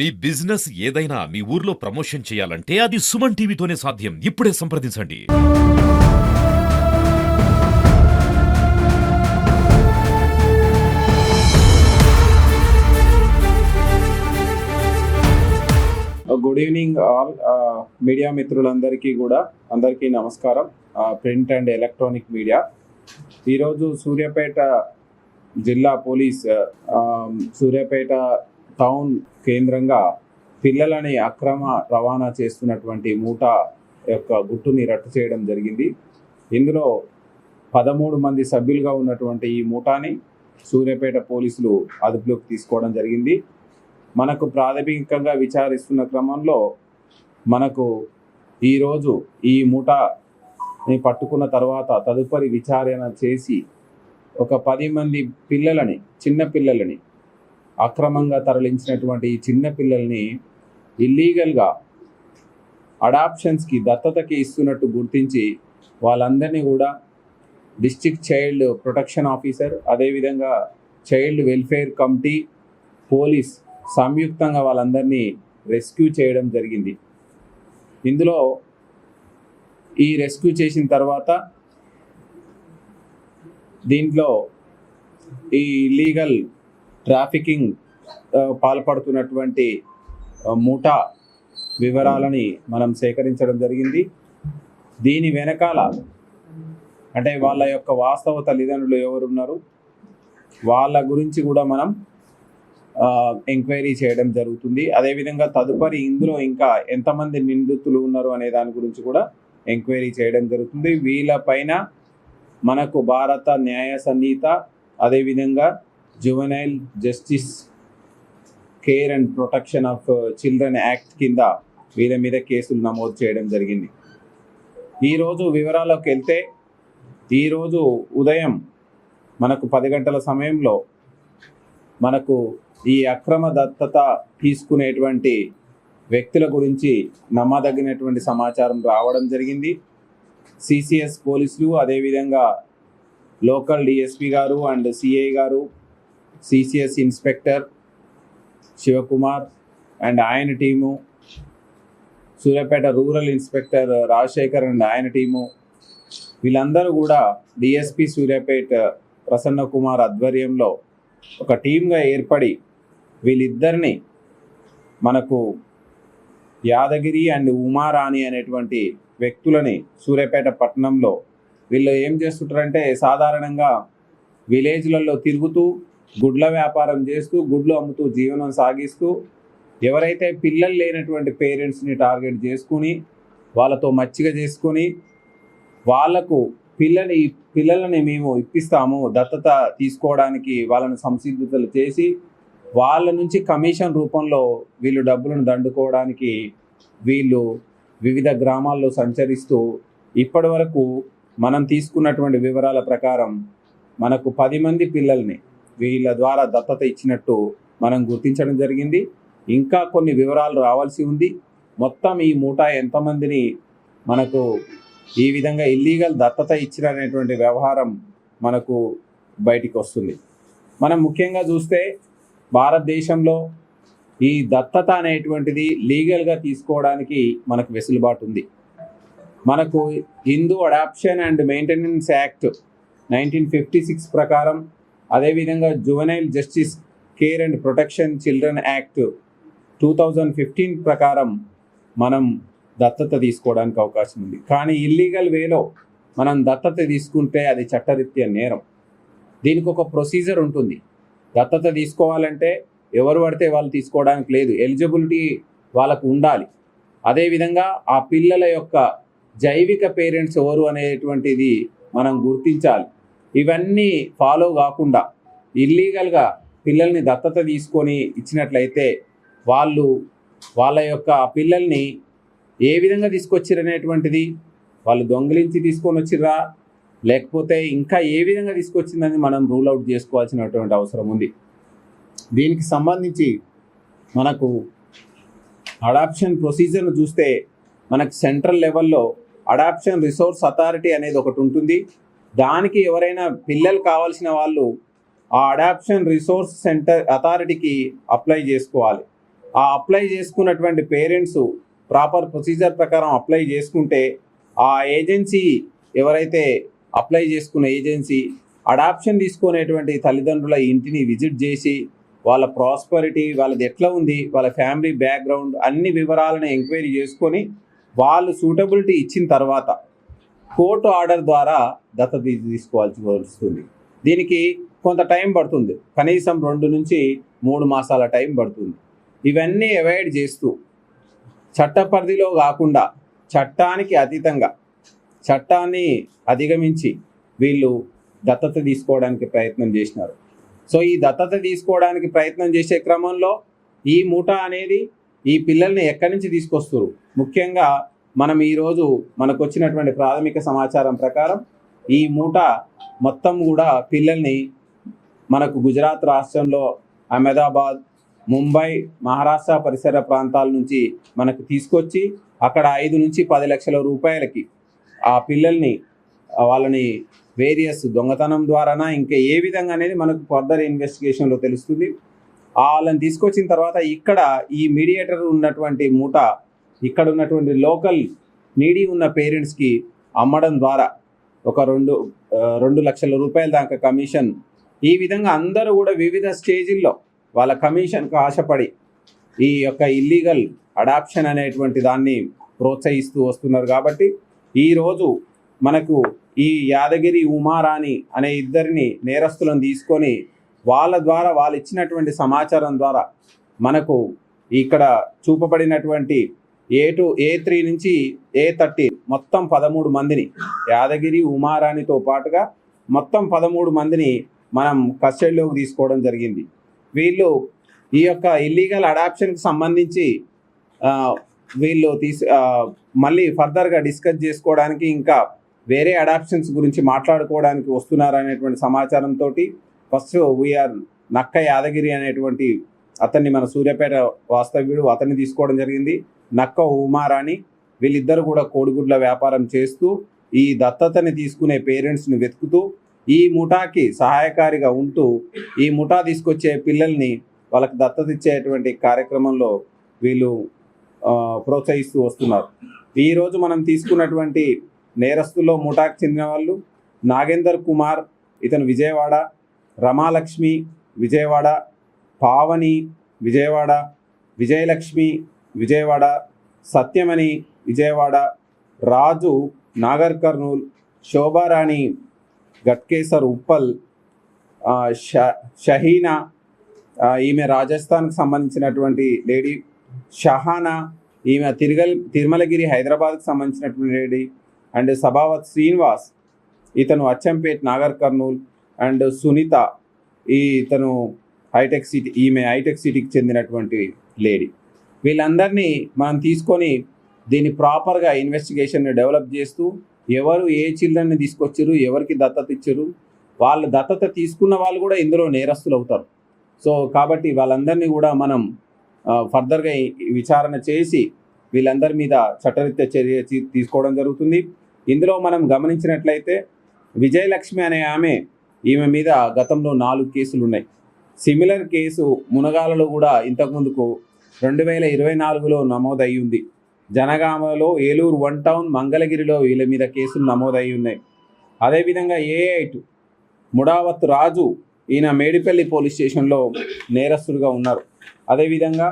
మీ business ఏదైనా మీ ఊర్లో promotion చేయాలంటే అది సుమన్ టీవీతోనే సాధ్యం. ఇప్పుడే సంప్రదించండి. గుడ్ ఈవినింగ్ ఆల్ మీడియా మిత్రులందరికీ కూడా అందరికీ నమస్కారం. ప్రింట్ అండ్ ఎలక్ట్రానిక్ మీడియా ఈరోజు సూర్యాపేట జిల్లా పోలీస్ సూర్యాపేట టౌన్ కేంద్రంగా పిల్లలని అక్రమ రవాణా చేస్తున్నటువంటి మూటా యొక్క గుట్టుని రట్టు చేయడం జరిగింది. ఇందులో 13 మంది సభ్యులుగా ఉన్నటువంటి ఈ మూటాని సూర్యాపేట పోలీసులు అదుపులోకి తీసుకోవడం జరిగింది. మనకు ప్రాథమికంగా విచారిస్తున్న క్రమంలో మనకు ఈరోజు ఈ మూటాని పట్టుకున్న తర్వాత తదుపరి విచారణ చేసి ఒక 10 మంది పిల్లలని, చిన్న పిల్లలని అక్రమంగా తరలించినటువంటి ఈ చిన్న పిల్లల్ని ఇల్లీగల్గా అడాప్షన్స్కి, దత్తతకి ఇస్తున్నట్టు గుర్తించి వాళ్ళందరినీ కూడా డిస్ట్రిక్ట్ చైల్డ్ ప్రొటెక్షన్ ఆఫీసర్, అదేవిధంగా చైల్డ్ వెల్ఫేర్ కమిటీ, పోలీస్ సంయుక్తంగా వాళ్ళందరినీ రెస్క్యూ చేయడం జరిగింది. ఇందులో ఈ రెస్క్యూ చేసిన తర్వాత దీంట్లో ఈ ఇల్లీగల్ ట్రాఫికింగ్ పాల్పడుతున్నటువంటి మూటా వివరాలని మనం సేకరించడం జరిగింది. దీని వెనకాల అంటే వాళ్ళ యొక్క వాస్తవ తల్లిదండ్రులు ఎవరున్నారు వాళ్ళ గురించి కూడా మనం ఎంక్వైరీ చేయడం జరుగుతుంది. అదేవిధంగా తదుపరి ఇందులో ఇంకా ఎంతమంది నిందితులు ఉన్నారు అనే దాని గురించి కూడా ఎంక్వైరీ చేయడం జరుగుతుంది. వీళ్ళపైన మనకు భారత న్యాయ సంహిత, అదేవిధంగా juvenile justice care and protection of children act కింద వీళ్ళ మీద కేసులు నమోదు చేయడం జరిగింది. ఈరోజు వివరాల్లోకి వెళ్తే ఈరోజు ఉదయం మనకు 10 గంటల సమయంలో మనకు ఈ అక్రమ దత్తత తీసుకునేటువంటి వ్యక్తుల గురించి నమ్మదగినటువంటి సమాచారం రావడం జరిగింది. సిసిఎస్ పోలీసులు, అదేవిధంగా లోకల్ డిఎస్పి గారు అండ్ సిఐ గారు, సిసిఎస్ ఇన్స్పెక్టర్ శివకుమార్ అండ్ ఆయన team, Suryapet rural inspector Rajasekhar and ఆయన టీము, వీళ్ళందరూ కూడా డిఎస్పి సూర్యాపేట ప్రసన్న కుమార్ ఆధ్వర్యంలో ఒక టీమ్గా ఏర్పడి వీళ్ళిద్దరిని మనకు యాదగిరి అండ్ ఉమారాణి అనేటువంటి వ్యక్తులని సూర్యాపేట పట్టణంలో వీళ్ళు ఏం చేస్తుంటారంటే సాధారణంగా విలేజ్లలో తిరుగుతూ గుడ్ల వ్యాపారం చేస్తూ, గుడ్లు అమ్ముతూ జీవనం సాగిస్తూ, ఎవరైతే పిల్లలు లేనటువంటి పేరెంట్స్ని టార్గెట్ చేసుకుని వాళ్ళతో మచ్చిక చేసుకొని వాళ్లకు పిల్లలని మేము ఇప్పిస్తాము దత్తత తీసుకోవడానికి వాళ్ళని సంసిద్ధతలు చేసి వాళ్ళ నుంచి కమిషన్ రూపంలో వీళ్ళు డబ్బులను దండుకోవడానికి వీళ్ళు వివిధ గ్రామాల్లో సంచరిస్తూ ఇప్పటి వరకు మనం తీసుకున్నటువంటి వివరాల ప్రకారం మనకు 10 మంది పిల్లల్ని వీళ్ళ ద్వారా దత్తత ఇచ్చినట్టు మనం గుర్తించడం జరిగింది. ఇంకా కొన్ని వివరాలు రావాల్సి ఉంది. మొత్తం ఈ మూటా ఎంతమందిని మనకు ఈ విధంగా ఇల్లీగల్ దత్తత ఇచ్చినటువంటి వ్యవహారం మనకు బయటికి వస్తుంది. మనం ముఖ్యంగా చూస్తే భారతదేశంలో ఈ దత్తత అనేటువంటిది లీగల్గా తీసుకోవడానికి మనకు వెసులుబాటు ఉంది. మనకు Hindu adoption and maintenance act 1956 ప్రకారం, అదేవిధంగా juvenile justice care and protection children act 2015 ప్రకారం మనం దత్తత తీసుకోవడానికి అవకాశం ఉంది. కానీ ఇల్లీగల్ వేలో మనం దత్తత తీసుకుంటే అది చట్టరీత్యా నేరం. దీనికి ఒక ప్రొసీజర్ ఉంటుంది. దత్తత తీసుకోవాలంటే ఎవరు పడితే వాళ్ళు తీసుకోవడానికి లేదు, ఎలిజిబిలిటీ వాళ్ళకు ఉండాలి. అదేవిధంగా ఆ పిల్లల యొక్క జైవిక పేరెంట్స్ ఎవరు అనేటువంటిది మనం గుర్తించాలి. ఇవన్నీ ఫాలో కాకుండా ఇల్లీగల్గా పిల్లల్ని దత్తత తీసుకొని ఇచ్చినట్లయితే వాళ్ళ యొక్క పిల్లల్ని ఏ విధంగా తీసుకొచ్చిరనేటువంటిది, వాళ్ళు దొంగిలించి తీసుకొని వచ్చిర్రా లేకపోతే ఇంకా ఏ విధంగా తీసుకొచ్చిందని మనం రూల్ అవుట్ చేసుకోవాల్సినటువంటి అవసరం ఉంది. దీనికి సంబంధించి మనకు అడాప్షన్ ప్రొసీజర్ను చూస్తే మనకు సెంట్రల్ లెవెల్లో అడాప్షన్ రిసోర్స్ అథారిటీ అనేది ఒకటి ఉంటుంది. దానికి ఎవరైనా పిల్లలు కావాల్సిన వాళ్ళు ఆ అడాప్షన్ రిసోర్స్ సెంటర్ అథారిటీకి అప్లై చేసుకోవాలి. ఆ అప్లై చేసుకున్నటువంటి పేరెంట్స్ ప్రాపర్ ప్రొసీజర్ ప్రకారం అప్లై చేసుకుంటే ఆ ఏజెన్సీ ఎవరైతే అప్లై చేసుకున్న ఏజెన్సీ అడాప్షన్ తీసుకునేటువంటి తల్లిదండ్రుల ఇంటిని విజిట్ చేసి వాళ్ళ ప్రాస్పరిటీ, వాళ్ళది ఎట్లా ఉంది, వాళ్ళ ఫ్యామిలీ బ్యాక్గ్రౌండ్ అన్ని వివరాలను ఎంక్వైరీ చేసుకొని వాళ్ళు సూటబిలిటీ ఇచ్చిన తర్వాత కోర్టు ఆర్డర్ ద్వారా దత్తత తీసుకోవాల్సి వస్తుంది. దీనికి కొంత టైం పడుతుంది, కనీసం 2 నుంచి 3 మాసాల టైం పడుతుంది. ఇవన్నీ అవాయిడ్ చేస్తూ చట్ట పరిధిలో కాకుండా చట్టానికి అతీతంగా, చట్టాన్ని అధిగమించి వీళ్ళు దత్తత తీసుకోవడానికి ప్రయత్నం చేసినారు. సో ఈ దత్తత తీసుకోవడానికి ప్రయత్నం చేసే క్రమంలో ఈ ముఠా అనేది ఈ పిల్లల్ని ఎక్కడి నుంచి తీసుకొస్తారు, ముఖ్యంగా మనం ఈరోజు మనకు వచ్చినటువంటి ప్రాథమిక సమాచారం ప్రకారం ఈ ముఠా మొత్తం కూడా పిల్లల్ని మనకు గుజరాత్ రాష్ట్రంలో అహ్మదాబాద్, ముంబై, మహారాష్ట్ర పరిసర ప్రాంతాల నుంచి మనకు తీసుకొచ్చి అక్కడ 5 నుంచి 10 లక్షల రూపాయలకి ఆ పిల్లల్ని వాళ్ళని వేరియస్ దొంగతనం ద్వారానా ఇంకా ఏ విధంగా అనేది మనకు ఫర్దర్ ఇన్వెస్టిగేషన్లో తెలుస్తుంది. వాళ్ళని తీసుకొచ్చిన తర్వాత ఇక్కడ ఈ మీడియేటర్ ఉన్నటువంటి ముఠా ఇక్కడ ఉన్నటువంటి లోకల్ నీడీ ఉన్న పేరెంట్స్కి అమ్మడం ద్వారా ఒక 2 లక్షల రూపాయల దాకా కమిషన్, ఈ విధంగా అందరూ కూడా వివిధ స్టేజిల్లో వాళ్ళ కమిషన్కు ఆశపడి ఈ యొక్క ఇల్లీగల్ అడాప్షన్ అనేటువంటి దాన్ని ప్రోత్సహిస్తూ వస్తున్నారు. కాబట్టి ఈరోజు మనకు ఈ యాదగిరి, ఉమారాణి అనే ఇద్దరిని నేరస్తులను తీసుకొని వాళ్ళ ద్వారా వాళ్ళు ఇచ్చినటువంటి సమాచారం ద్వారా మనకు ఇక్కడ చూపబడినటువంటి A3 నుంచి A13 మొత్తం 13 మందిని, యాదగిరి, ఉమారాణితో పాటుగా మొత్తం 13 మందిని మనం కస్టడీలోకి తీసుకోవడం జరిగింది. వీళ్ళు ఈ యొక్క ఇల్లీగల్ అడాప్షన్కి సంబంధించి వీళ్ళు మళ్ళీ ఫర్దర్గా డిస్కస్ చేసుకోవడానికి, ఇంకా వేరే అడాప్షన్స్ గురించి మాట్లాడుకోవడానికి వస్తున్నారు అనేటువంటి సమాచారంతో ఫస్ట్ వీఆర్ నక్క యాదగిరి అనేటువంటి అతన్ని, మన సూర్యాపేట వాస్తవ్యుడు, అతన్ని తీసుకోవడం జరిగింది. నక్క ఉమారాణి, వీళ్ళిద్దరు కూడా కోడిగుడ్ల వ్యాపారం చేస్తూ ఈ దత్తతని తీసుకునే పేరెంట్స్ని వెతుకుతూ ఈ ముఠాకి సహాయకారిగా ఉంటూ ఈ ముఠా తీసుకొచ్చే పిల్లల్ని వాళ్ళకి దత్తత ఇచ్చేటువంటి కార్యక్రమంలో వీళ్ళు ప్రోత్సహిస్తూ వస్తున్నారు. ఈరోజు మనం తీసుకున్నటువంటి నేరస్తుల్లో ముఠాకి చెందిన వాళ్ళు నాగేందర్ కుమార్, ఇతను విజయవాడ, రమాలక్ష్మి విజయవాడ, పావని విజయవాడ, విజయలక్ష్మి విజయవాడ, సత్యమణి విజయవాడ, రాజు నాగర్ కర్నూల్, శోభారాణి గట్కేసర్ ఉప్పల్, షహీనా ఈమె రాజస్థాన్కి సంబంధించినటువంటి లేడీ, షహానా ఈమె తిరుమలగిరి హైదరాబాద్కి సంబంధించినటువంటి లేడీ, అండ్ సభావత్ శ్రీనివాస్ ఇతను అచ్చంపేట్ నాగర్ కర్నూల్, అండ్ సునీత ఇతను హైటెక్ సిటీ, ఈమె హైటెక్ సిటీకి చెందినటువంటి లేడీ. వీళ్ళందరినీ మనం తీసుకొని దీన్ని ప్రాపర్గా ఇన్వెస్టిగేషన్ని డెవలప్ చేస్తూ ఎవరు ఏ చిల్డ్రన్ని తీసుకొచ్చారు, ఎవరికి దత్తత ఇచ్చారు, వాళ్ళు దత్తత తీసుకున్న వాళ్ళు కూడా ఇందులో నేరస్తులు అవుతారు. సో కాబట్టి వాళ్ళందరినీ కూడా మనం ఫర్దర్గా విచారణ చేసి వీళ్ళందరి మీద చట్టరీత్యా చర్య తీసుకోవడం జరుగుతుంది. ఇందులో మనం గమనించినట్లయితే విజయలక్ష్మి అనే ఈమె మీద గతంలో 4 కేసులు ఉన్నాయి. సిమిలర్ కేసు మునగాలలో కూడా ఇంతకుముందుకు 2024లో నమోదయ్యి ఉంది. జనగామలో, ఏలూరు 1 టౌన్, మంగళగిరిలో వీళ్ళ మీద కేసులు నమోదయ్యి ఉన్నాయి. అదేవిధంగా A8 ముడావత్ రాజు, ఈయన మేడిపల్లి పోలీస్ స్టేషన్లో నేరస్తుడిగా ఉన్నారు. అదేవిధంగా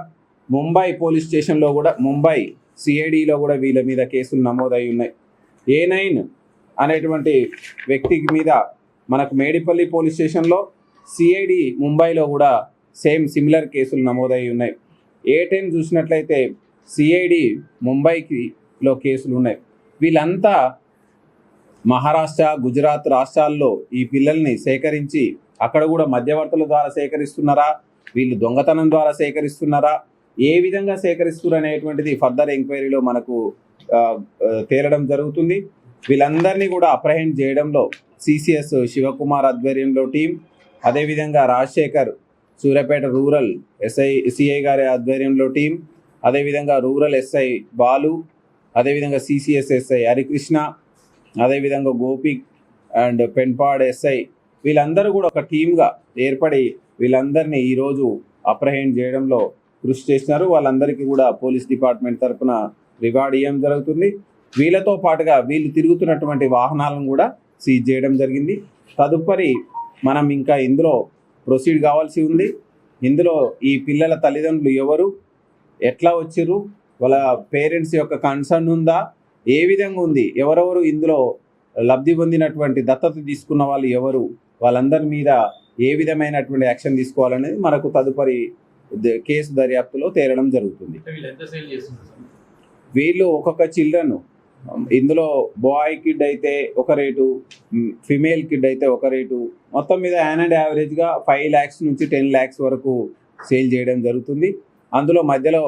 ముంబై పోలీస్ స్టేషన్లో కూడా, ముంబై CIDలో కూడా వీళ్ళ మీద కేసులు నమోదయ్యి ఉన్నాయి. A9 అనేటువంటి వ్యక్తికి మీద మనకు మేడిపల్లి పోలీస్ స్టేషన్లో, CID ముంబైలో కూడా సేమ్ సిమిలర్ కేసులు నమోదయ్యి ఉన్నాయి. A10 చూసినట్లయితే CID ముంబైలో కేసులు ఉన్నాయి. వీళ్ళంతా మహారాష్ట్ర, గుజరాత్ రాష్ట్రాల్లో ఈ పిల్లల్ని సేకరించి అక్కడ కూడా మధ్యవర్తుల ద్వారా సేకరిస్తున్నారా, వీళ్ళు దొంగతనం ద్వారా సేకరిస్తున్నారా, ఏ విధంగా సేకరిస్తున్నారు అనేటువంటిది ఫర్దర్ ఎంక్వైరీలో మనకు తేలడం జరుగుతుంది. వీళ్ళందరినీ కూడా అప్రహెండ్ చేయడంలో CCS శివకుమార్ ఆధ్వర్యంలో టీం, అదేవిధంగా రాజశేఖర్ సూర్యాపేట రూరల్ CI గారి ఆధ్వర్యంలో టీం, అదేవిధంగా రూరల్ SI బాలు, అదేవిధంగా CCS SI హరికృష్ణ, అదేవిధంగా గోపిక్ అండ్ పెన్పాడ్ SI, వీళ్ళందరూ కూడా ఒక టీమ్గా ఏర్పడి వీళ్ళందరినీ ఈరోజు అప్రహెండ్ చేయడంలో కృషి చేసినారు. వాళ్ళందరికీ కూడా పోలీస్ డిపార్ట్మెంట్ తరఫున రివార్డ్ ఇవ్వడం జరుగుతుంది. వీళ్ళతో పాటుగా వీళ్ళు తిరుగుతున్నటువంటి వాహనాలను కూడా సీజ్ చేయడం జరిగింది. తదుపరి మనం ఇంకా ఇందులో ప్రొసీడ్ కావాల్సి ఉంది. ఇందులో ఈ పిల్లల తల్లిదండ్రులు ఎవరు, ఎట్లా వచ్చిర్రు, వాళ్ళ పేరెంట్స్ యొక్క కన్సర్న్ ఉందా, ఏ విధంగా ఉంది, ఎవరెవరు ఇందులో లబ్ధి పొందినటువంటి దత్తత తీసుకున్న వాళ్ళు ఎవరు, వాళ్ళందరి మీద ఏ విధమైనటువంటి యాక్షన్ తీసుకోవాలనేది మనకు తదుపరి కేసు దర్యాప్తులో తేలడం జరుగుతుంది. వీళ్ళు ఒక్కొక్క చిల్డ్రన్, ఇందులో బాయ్ కిడ్ అయితే ఒక రేటు, ఫిమేల్ కిడ్ అయితే ఒక రేటు, మొత్తం మీద యావరేజ్గా 5 lakhs నుంచి 10 lakhs వరకు సేల్ చేయడం జరుగుతుంది. అందులో మధ్యలో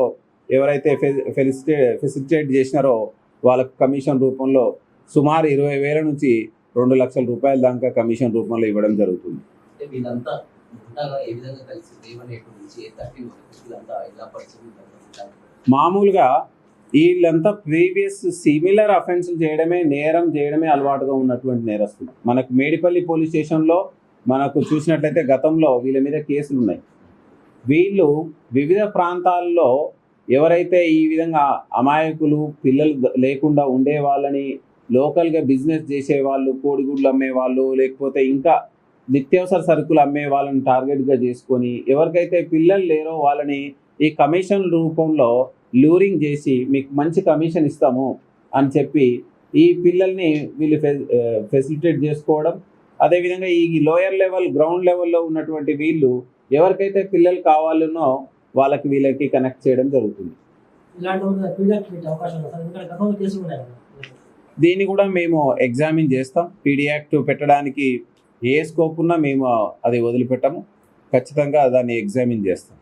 ఎవరైతే ఫెసిలిటేట్ చేసినారో వాళ్ళకు కమిషన్ రూపంలో సుమారు 20,000 నుంచి 2 లక్షల రూపాయల దాకా కమిషన్ రూపంలో ఇవ్వడం జరుగుతుంది. మామూలుగా వీళ్ళంతా ప్రీవియస్ సిమిలర్ అఫెన్సులు నేరం చేయడమే అలవాటుగా ఉన్నటువంటి నేరస్తులు. మనకు మేడిపల్లి పోలీస్ స్టేషన్లో మనకు చూసినట్లయితే గతంలో వీళ్ళ మీద కేసులు ఉన్నాయి. వీళ్ళు వివిధ ప్రాంతాల్లో ఎవరైతే ఈ విధంగా అమాయకులు పిల్లలు లేకుండా ఉండే వాళ్ళని లోకల్గా బిజినెస్ చేసేవాళ్ళు, కోడిగుడ్లు అమ్మేవాళ్ళు, లేకపోతే ఇంకా నిత్యావసర సరుకులు అమ్మే వాళ్ళని టార్గెట్గా చేసుకొని ఎవరికైతే పిల్లలు లేరో వాళ్ళని ఈ కమిషన్ రూపంలో లూరింగ్ చేసి మీకు మంచి కమిషన్ ఇస్తాము అని చెప్పి ఈ పిల్లల్ని వీళ్ళు ఫెసిలిటేట్ చేసుకోవడం. అదేవిధంగా ఈ లోయర్ లెవెల్, గ్రౌండ్ లెవెల్లో ఉన్నటువంటి వీళ్ళు ఎవరికైతే పిల్లలు కావాలనో వాళ్ళకి వీళ్ళకి కనెక్ట్ చేయడం జరుగుతుంది. దీన్ని కూడా మేము ఎగ్జామిన్ చేస్తాం. పీడీ యాక్ట్ పెట్టడానికి ఏ స్కోప్ ఉన్నా మేము అది వదిలిపెట్టము. ఖచ్చితంగా దాన్ని ఎగ్జామిన్ చేస్తాం.